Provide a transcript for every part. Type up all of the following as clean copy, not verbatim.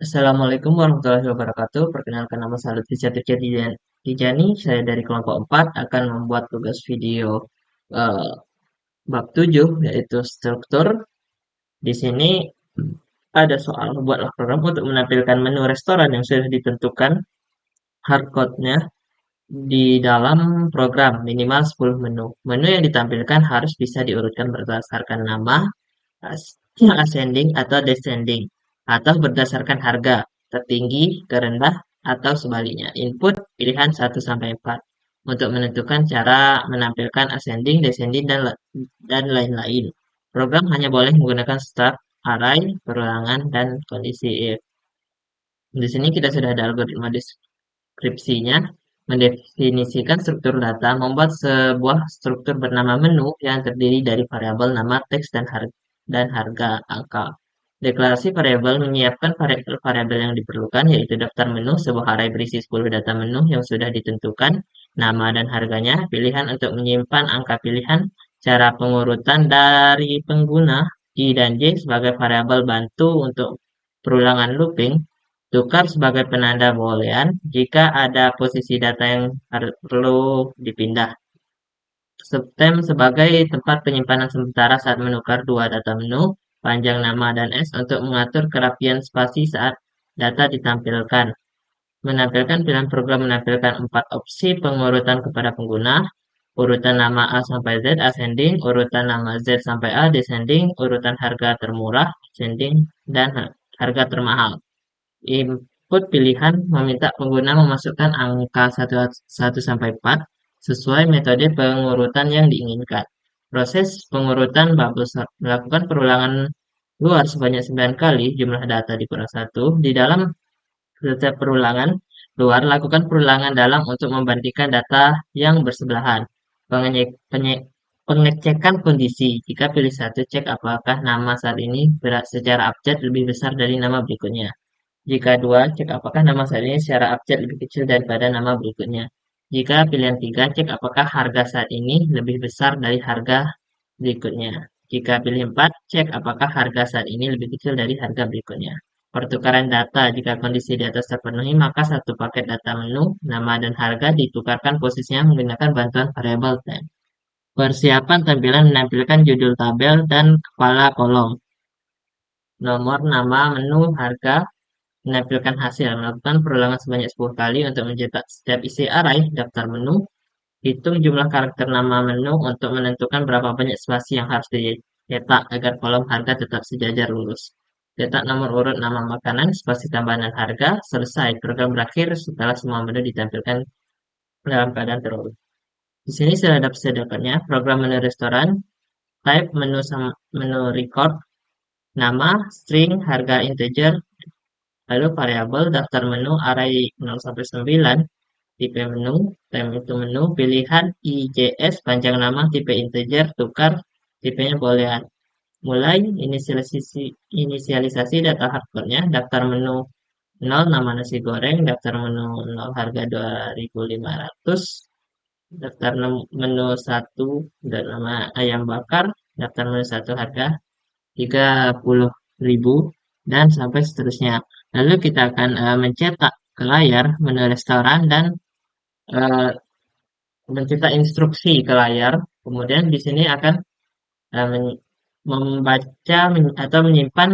Assalamualaikum warahmatullahi wabarakatuh. Perkenalkan nama saya Lutfi Tijani. Saya dari kelompok 4 akan membuat tugas video eh, bab 7 yaitu struktur. Di sini ada soal buatlah program untuk menampilkan menu restoran yang sudah ditentukan hardcode-nya di dalam program minimal 10 menu. Menu yang ditampilkan harus bisa diurutkan berdasarkan nama, ascending atau descending, atau berdasarkan harga, tertinggi ke rendah, atau sebaliknya. Input pilihan 1 sampai 4 untuk menentukan cara menampilkan ascending, descending, dan lain-lain. Program hanya boleh menggunakan start, array, perulangan, dan kondisi if. Di sini kita sudah ada algoritma deskripsinya, mendefinisikan struktur data, membuat sebuah struktur bernama menu yang terdiri dari variabel nama, teks, dan harga angka. Deklarasi variabel menyiapkan variabel yang diperlukan, yaitu daftar menu, sebuah array berisi 10 data menu yang sudah ditentukan, nama dan harganya, pilihan untuk menyimpan angka pilihan, cara pengurutan dari pengguna, I dan J sebagai variabel bantu untuk perulangan looping, tukar sebagai penanda boolean jika ada posisi data yang perlu dipindah. Stem sebagai tempat penyimpanan sementara saat menukar dua data menu, panjang nama dan S untuk mengatur kerapian spasi saat data ditampilkan. Menampilkan pilihan program menampilkan 4 opsi pengurutan kepada pengguna, urutan nama A sampai Z ascending, urutan nama Z sampai A descending, urutan harga termurah ascending, dan harga termahal. Input pilihan meminta pengguna memasukkan angka 1 sampai 4 sesuai metode pengurutan yang diinginkan. Proses pengurutan bubble melakukan perulangan luar sebanyak 9 kali jumlah data dikurang 1. Di dalam setiap perulangan luar, lakukan perulangan dalam untuk membandingkan data yang bersebelahan. Pengecekan kondisi. Jika pilih satu, cek apakah nama saat ini secara abjad lebih besar dari nama berikutnya. Jika dua, cek apakah nama saat ini secara abjad lebih kecil daripada nama berikutnya. Jika pilihan tiga, cek apakah harga saat ini lebih besar dari harga berikutnya. Jika pilih empat, cek apakah harga saat ini lebih kecil dari harga berikutnya. Pertukaran data. Jika kondisi di atas terpenuhi, maka satu paket data menu, nama dan harga ditukarkan posisinya menggunakan bantuan variabel time. Persiapan tampilan menampilkan judul tabel dan kepala kolom. Nomor, nama, menu, harga, menampilkan hasil. Melakukan perulangan sebanyak 10 kali untuk mencetak setiap isi array daftar menu. Hitung jumlah karakter nama menu untuk menentukan berapa banyak spasi yang harus dicetak agar kolom harga tetap sejajar lurus. Cetak nomor urut nama makanan, spasi tambahan dan harga. Selesai. Program berakhir setelah semua menu ditampilkan dalam keadaan terurut. Di sini sudah ada sediakannya program menu restoran, type menu record, nama, string, harga integer, lalu variabel, daftar menu, array 0 sampai 9, tipe menu, time itu menu, pilihan IJS, panjang nama, tipe integer, tukar, tipenya boolean. Mulai inisialisasi data hardcode-nya, daftar menu 0 nama nasi goreng, daftar menu 0 harga 2.500, daftar menu 1 dan nama ayam bakar, daftar menu 1 harga 30.000 dan sampai seterusnya. Lalu kita akan mencetak ke layar menu restoran dan eh, mencetak instruksi ke layar. Kemudian di sini akan membaca atau menyimpan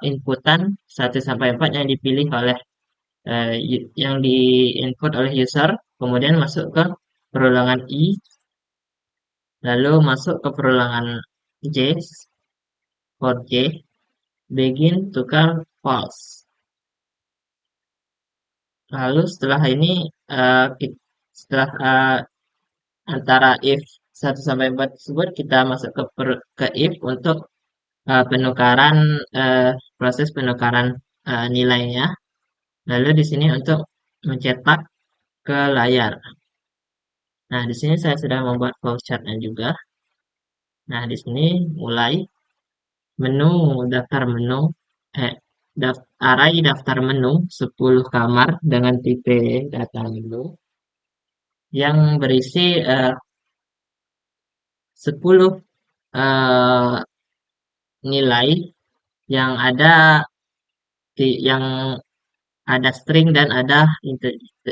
inputan 1 sampai 4 yang dipilih oleh yang diinput oleh user, kemudian masuk ke perulangan I, lalu masuk ke perulangan J, for J, begin tukar false. Lalu setelah ini setelah antara if 1 sampai 4 tersebut kita masuk ke if untuk penukaran proses penukaran nilainya. Lalu di sini untuk mencetak ke layar. Nah, di sini saya sudah membuat flowchartnya juga. Nah, di sini mulai menu daftar menu eh array daftar menu 10 kamar dengan tipe data menu yang berisi 10 nilai yang ada yang ada string dan ada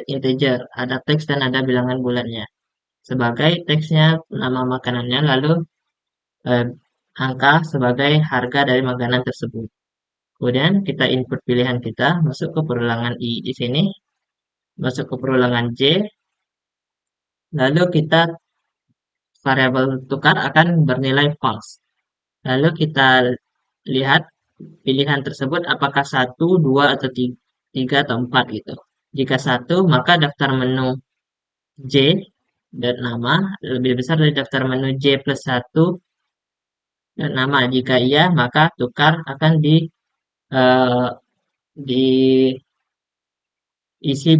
integer, ada teks dan ada bilangan bulatnya. Sebagai teksnya nama makanannya, lalu eh, angka sebagai harga dari makanan tersebut. Kemudian kita input pilihan kita, masuk ke perulangan I di sini, masuk ke perulangan J, lalu kita variabel tukar akan bernilai false. Lalu kita lihat pilihan tersebut apakah satu, dua, atau tiga, atau empat gitu. Jika satu, maka daftar menu J dan nama lebih besar dari daftar menu J plus satu dan nama. Jika iya, maka tukar akan eh, diisi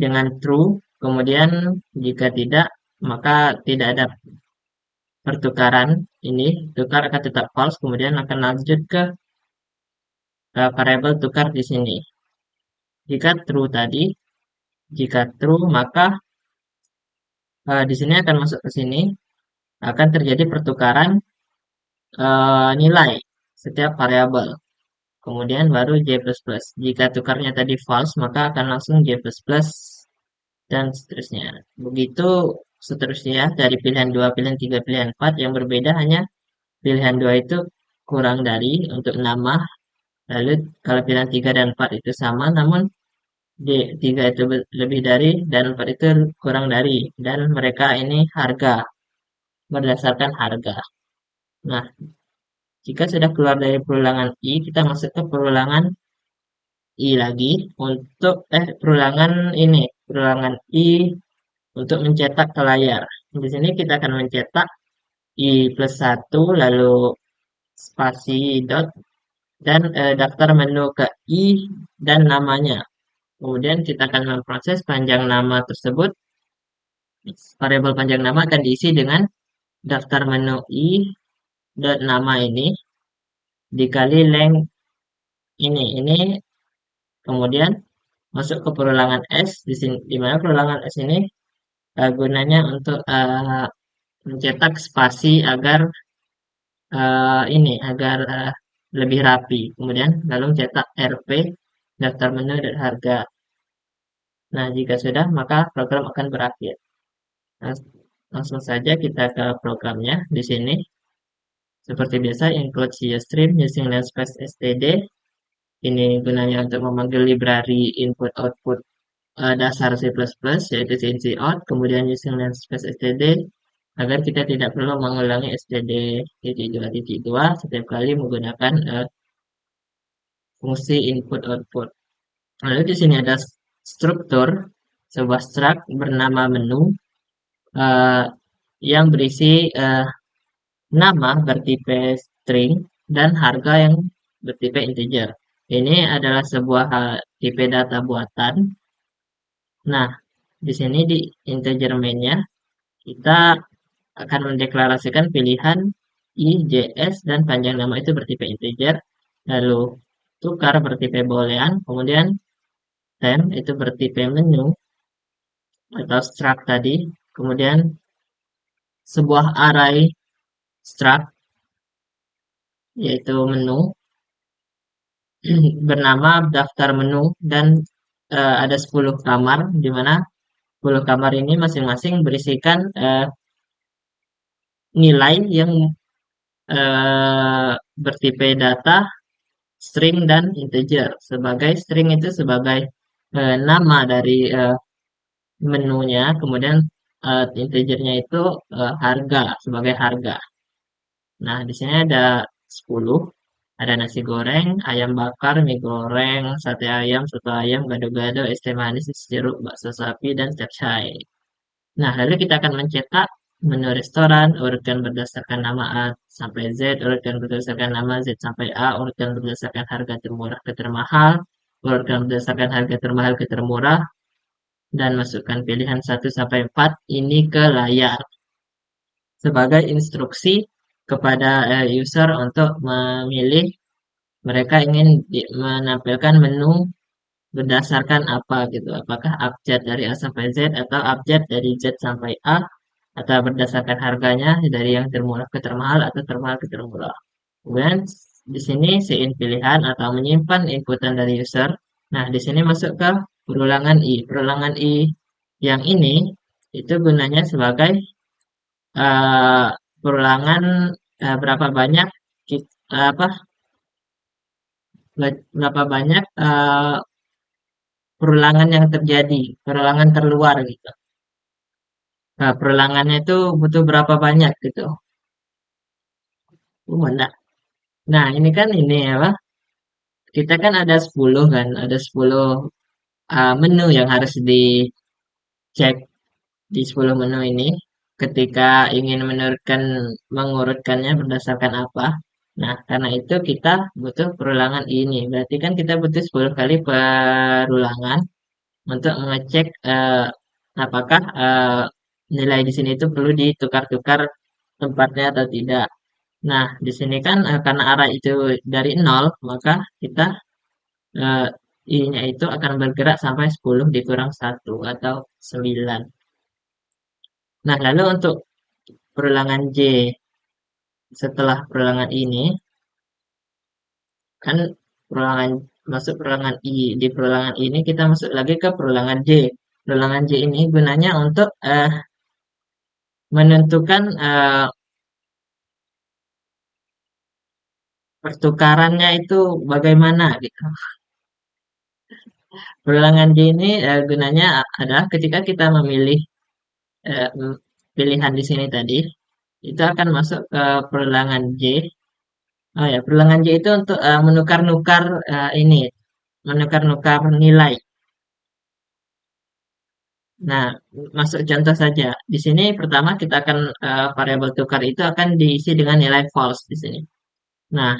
dengan true. Kemudian jika tidak, maka tidak ada pertukaran ini. Tukar akan tetap false. Kemudian akan lanjut ke variabel tukar di sini. Jika true tadi, jika true maka di sini akan masuk ke sini, akan terjadi pertukaran nilai setiap variabel. Kemudian baru J++. Jika tukarnya tadi false, maka akan langsung J++ dan seterusnya. Begitu seterusnya dari pilihan 2, pilihan 3, pilihan 4 yang berbeda hanya pilihan 2 itu kurang dari untuk nama. Lalu kalau pilihan 3 dan 4 itu sama, namun di 3 itu lebih dari dan 4 itu kurang dari. Dan mereka ini harga, berdasarkan harga. Nah, jika sudah keluar dari perulangan I, kita masuk ke perulangan I lagi untuk perulangan ini, perulangan I untuk mencetak ke layar. Di sini kita akan mencetak I plus 1, lalu spasi dot, dan daftar menu ke I dan namanya. Kemudian kita akan memproses panjang nama tersebut. Variabel panjang nama akan diisi dengan daftar menu I dan nama ini dikali length ini. Kemudian masuk ke perulangan S di sini, di mana perulangan S ini gunanya untuk mencetak spasi agar lebih rapi. Kemudian lalu cetak RP, daftar menu dan harga. Nah, jika sudah, maka program akan berakhir. Nah, langsung saja kita ke programnya di sini. Seperti biasa, include CStream using namespace std. Ini gunanya untuk memanggil library input output dasar C++, yaitu cout. Kemudian using namespace std agar kita tidak perlu mengulangi std.2.2 setiap kali menggunakan fungsi input output. Lalu di sini ada struktur, sebuah struct bernama menu eh, yang berisi nama bertipe string dan harga yang bertipe integer. Ini adalah sebuah tipe data buatan. Nah, di sini di integer main-nya kita akan mendeklarasikan pilihan IJS dan panjang nama itu bertipe integer. Lalu tukar bertipe boolean, kemudian temp itu bertipe menu atau struct tadi, kemudian sebuah array struct yaitu menu bernama daftar menu dan ada 10 kamar di mana 10 kamar ini masing-masing berisikan nilai yang bertipe data string dan integer. Sebagai string itu sebagai nama dari menunya, kemudian integernya itu harga sebagai harga. Nah, di sini ada 10. Ada nasi goreng, ayam bakar, mie goreng, sate ayam, soto ayam, gado-gado, es teh manis, es jeruk, bakso sapi, dan capcay. Nah, lalu kita akan mencetak menu restoran, urutkan berdasarkan nama A sampai Z, urutkan berdasarkan nama Z sampai A, urutkan berdasarkan harga termurah ke termahal, urutkan berdasarkan harga termahal ke termurah, dan masukkan pilihan 1 sampai 4 ini ke layar sebagai instruksi kepada user untuk memilih mereka ingin menampilkan menu berdasarkan apa gitu. Apakah abjad dari A sampai Z atau abjad dari Z sampai A atau berdasarkan harganya dari yang termurah ke termahal atau termahal ke termurah. Kemudian di sini sein pilihan atau menyimpan inputan dari user Nah, di sini masuk ke perulangan I. Perulangan I yang ini itu gunanya sebagai eh, perulangan berapa banyak apa berapa banyak perulangan yang terjadi, perulangan terluar gitu. Nah, perulangannya itu butuh berapa banyak gitu. Nah, nah, ini kan ini apa? Kita kan ada 10 kan, ada 10 menu yang harus dicek di 10 menu ini ketika ingin mengurutkannya berdasarkan apa. Nah, karena itu kita butuh perulangan ini. Berarti kan kita butuh 10 kali perulangan untuk mengecek apakah nilai di sini itu perlu ditukar-tukar tempatnya atau tidak. Nah, di sini kan karena arah itu dari nol, maka kita eh, I-nya itu akan bergerak sampai 10 dikurang satu atau 9. Nah, lalu untuk perulangan J setelah perulangan ini, kan perulangan masuk perulangan I. Di perulangan ini kita masuk lagi ke perulangan J. Perulangan J ini gunanya untuk menentukan pertukarannya itu bagaimana gitu. Perulangan J ini gunanya adalah ketika kita memilih pilihan di sini tadi, itu akan masuk ke perulangan J. Oh ya, perulangan J itu untuk menukar-nukar ini, menukar-nukar nilai. Nah, masuk contoh saja. Di sini pertama kita akan variabel tukar itu akan diisi dengan nilai false di sini. Nah,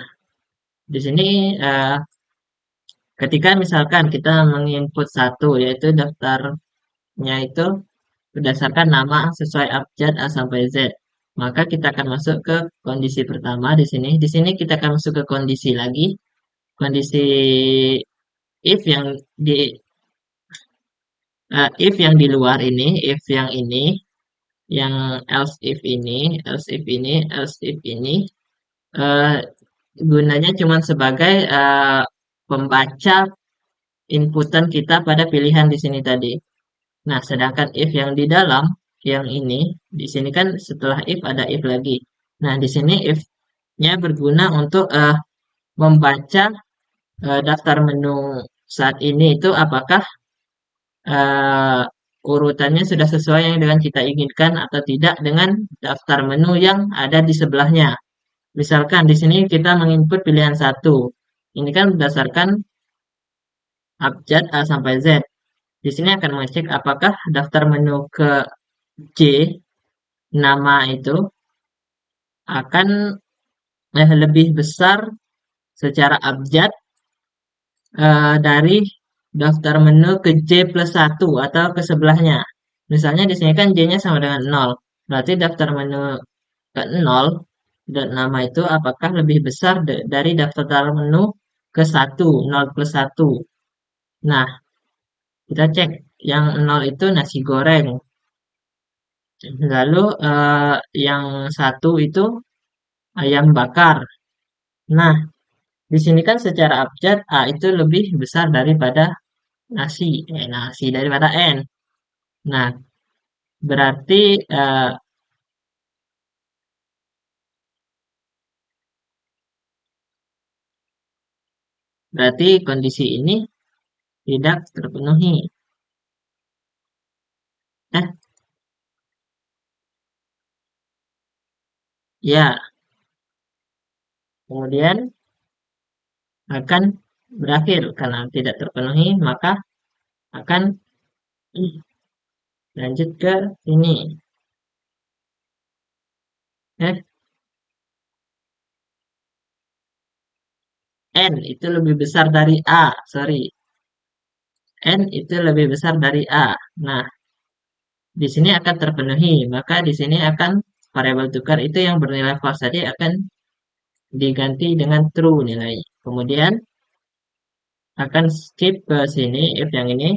di sini ketika misalkan kita menginput satu yaitu daftarnya itu berdasarkan nama sesuai abjad A sampai Z. Maka kita akan masuk ke kondisi pertama di sini. Di sini kita akan masuk ke kondisi lagi. Kondisi if yang di if yang di luar ini, if yang ini, yang else if ini, else if ini, eh, gunanya cuma sebagai pembaca inputan kita pada pilihan di sini tadi. Nah, sedangkan if yang di dalam, yang ini, di sini kan setelah if ada if lagi. Nah, di sini if-nya berguna untuk membaca daftar menu saat ini itu apakah eh, urutannya sudah sesuai yang dengan kita inginkan atau tidak dengan daftar menu yang ada di sebelahnya. Misalkan di sini kita menginput pilihan satu. Ini kan berdasarkan abjad A sampai Z. Di sini akan mengecek apakah daftar menu ke J nama itu akan lebih besar secara abjad dari daftar menu ke J plus satu atau ke sebelahnya. Misalnya di sini kan J-nya sama dengan nol. Berarti daftar menu ke nol dan nama itu apakah lebih besar dari daftar menu ke satu 0 plus satu. Nah, kita cek yang nol itu nasi goreng. Lalu yang satu itu ayam bakar. Nah, di sini kan secara abjad A itu lebih besar daripada nasi daripada N. Nah, berarti berarti kondisi ini tidak terpenuhi. Eh, ya, kemudian akan berakhir karena tidak terpenuhi, maka akan lanjut ke sini. Eh, N itu lebih besar dari A, sorry. N itu lebih besar dari A. Nah, di sini akan terpenuhi, maka di sini akan variabel tukar itu yang bernilai false tadi akan diganti dengan true nilai. Kemudian akan skip ke sini, if yang ini,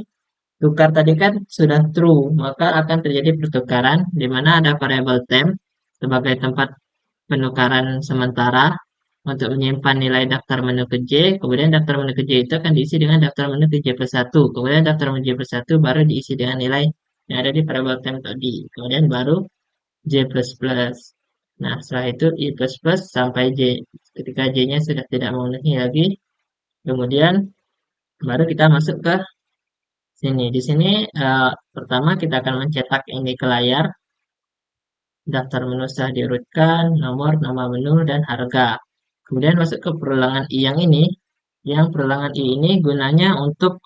tukar tadi kan sudah true, maka akan terjadi pertukaran di mana ada variabel temp sebagai tempat penukaran sementara. untuk menyimpan nilai daftar menu ke J, kemudian daftar menu ke J itu akan diisi dengan daftar menu ke J plus 1, kemudian daftar menu J plus 1 baru diisi dengan nilai yang ada di variabel temp tadi, kemudian baru J plus plus. Nah, setelah itu I plus plus sampai J. Ketika J-nya sudah tidak memenuhi lagi, kemudian baru kita masuk ke sini. Di sini pertama kita akan mencetak ini ke layar. Daftar menu setelah diurutkan, nomor, nama menu, dan harga. Kemudian masuk ke perulangan I yang ini. Yang perulangan I ini gunanya untuk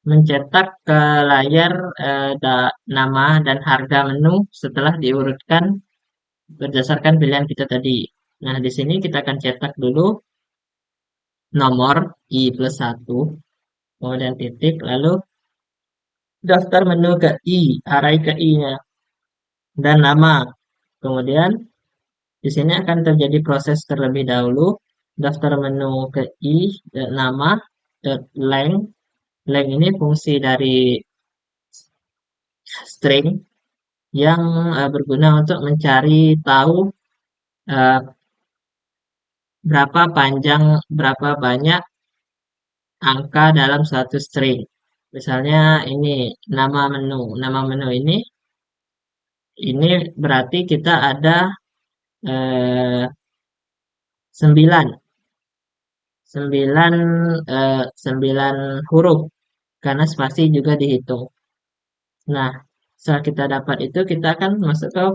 mencetak ke layar nama dan harga menu setelah diurutkan berdasarkan pilihan kita tadi. Nah, di sini kita akan cetak dulu nomor I plus 1, kemudian titik, lalu daftar menu ke I, array ke I-nya, dan nama. Kemudian di sini akan terjadi proses terlebih dahulu. Daftar menu ke I, dan nama, dan length. Length ini fungsi dari string yang berguna untuk mencari tahu eh, berapa banyak angka dalam suatu string. Misalnya ini nama menu. Nama menu ini berarti kita ada 9 9 9 huruf karena spasi juga dihitung. Nah, setelah kita dapat itu kita akan masuk ke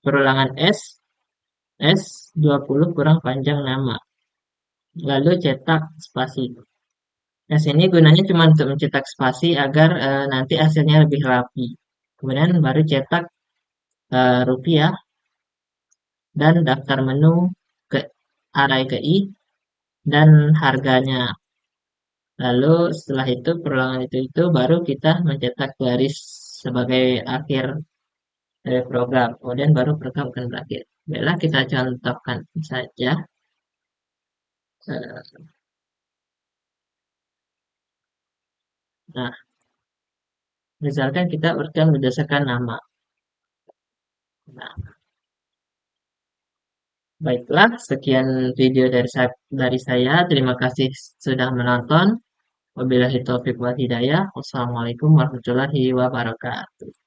perulangan S 20 kurang panjang nama. Lalu cetak spasi. S ini gunanya cuma untuk mencetak spasi agar nanti hasilnya lebih rapi. Kemudian baru cetak rupiah dan daftar menu ke array ke I dan harganya. Lalu setelah itu perulangan itu baru kita mencetak garis sebagai akhir dari program. Kemudian baru program akan berakhir. Baiklah kita contohkan saja. Eh, Nah, misalkan kita urutkan berdasarkan nama. Nah, baiklah, sekian video dari saya. Terima kasih sudah menonton. Wabillahi taufiq wal hidayah. Wassalamualaikum warahmatullahi wabarakatuh.